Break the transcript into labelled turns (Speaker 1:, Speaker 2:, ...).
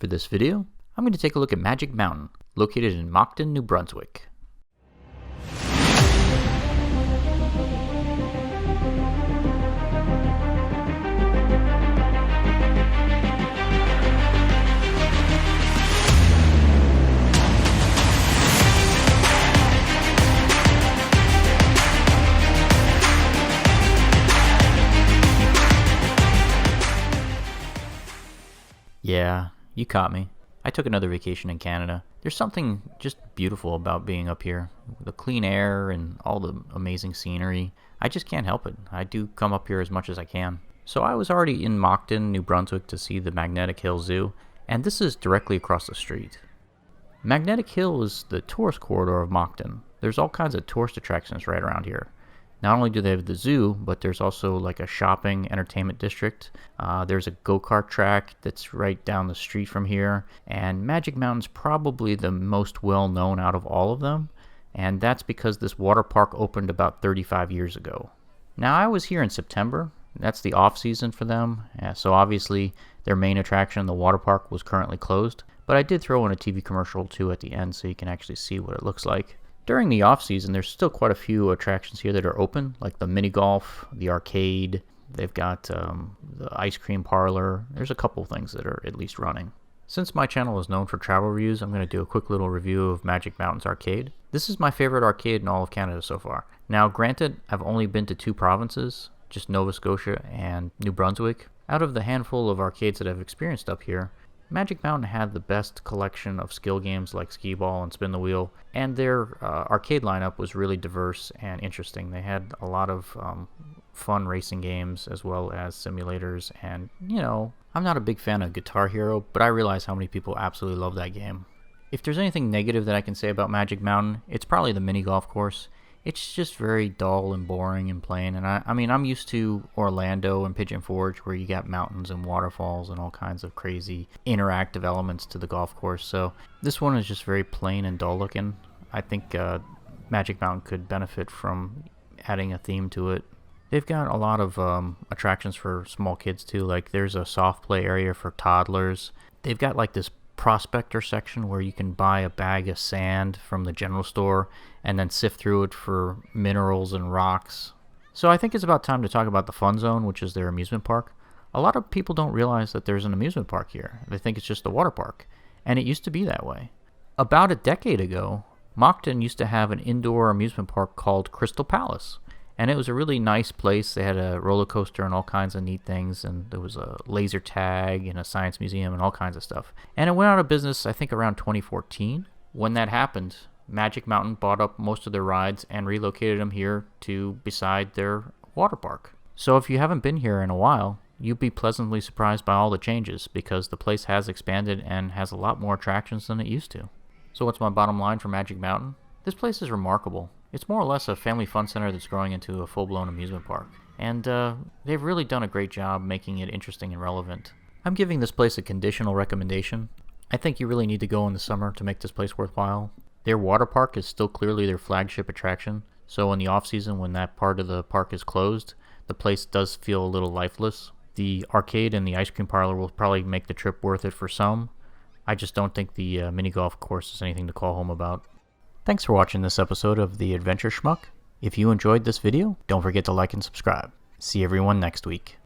Speaker 1: For this video, I'm going to take a look at Magic Mountain, located in Moncton, New Brunswick. Yeah, you caught me. I took another vacation in Canada. There's something just beautiful about being up here. The clean air and all the amazing scenery. I just can't help it. I do come up here as much as I can. So I was already in Moncton, New Brunswick to see the Magnetic Hill Zoo, and this is directly across the street. Magnetic Hill is the tourist corridor of Moncton. There's all kinds of tourist attractions right around here. Not only do they have the zoo, but there's also like a shopping entertainment district. There's a go-kart track that's right down the street from here. And Magic Mountain's probably the most well-known out of all of them. And that's because this water park opened about 35 years ago. Now, I was here in September. That's the off-season for them. So obviously, their main attraction, the water park, was currently closed. But I did throw in a TV commercial too at the end so you can actually see what it looks like. During the off-season, there's still quite a few attractions here that are open, like the mini golf, the arcade. They've got the ice cream parlor. There's a couple things that are at least running. Since my channel is known for travel reviews, I'm going to do a quick little review of Magic Mountain's arcade. This is my favorite arcade in all of Canada so far. Now, granted, I've only been to two provinces, just Nova Scotia and New Brunswick. Out of the handful of arcades that I've experienced up here, Magic Mountain had the best collection of skill games like skee ball and spin the wheel, and their arcade lineup was really diverse and interesting. They had a lot of fun racing games as well as simulators, and I'm not a big fan of Guitar Hero, but I realize how many people absolutely love that game. If there's anything negative that I can say about Magic Mountain, it's probably the mini golf course. It's just very dull and boring and plain, and I mean, I'm used to Orlando and Pigeon Forge where you got mountains and waterfalls and all kinds of crazy interactive elements to the golf course, so this one is just very plain and dull looking. I think Magic Mountain could benefit from adding a theme to it. They've got a lot of attractions for small kids too, like there's a soft play area for toddlers. They've got like this prospector section where you can buy a bag of sand from the general store and then sift through it for minerals and rocks. So I think it's about time to talk about the Fun Zone, which is their amusement park. A lot of people don't realize that there's an amusement park here. They think it's just a water park, and it used to be that way. About a decade ago, Moncton used to have an indoor amusement park called Crystal Palace, and it was a really nice place. They had a roller coaster and all kinds of neat things, and there was a laser tag and a science museum and all kinds of stuff. And it went out of business, I think, around 2014. When that happened, Magic Mountain bought up most of their rides and relocated them here to beside their water park. So if you haven't been here in a while, you'd be pleasantly surprised by all the changes because the place has expanded and has a lot more attractions than it used to. So what's my bottom line for Magic Mountain? This place is remarkable. It's more or less a family fun center that's growing into a full-blown amusement park. And they've really done a great job making it interesting and relevant. I'm giving this place a conditional recommendation. I think you really need to go in the summer to make this place worthwhile. Their water park is still clearly their flagship attraction, so in the off-season when that part of the park is closed, the place does feel a little lifeless. The arcade and the ice cream parlor will probably make the trip worth it for some. I just don't think the mini golf course is anything to call home about. Thanks for watching this episode of The Adventure Schmuck. If you enjoyed this video, don't forget to like and subscribe. See everyone next week.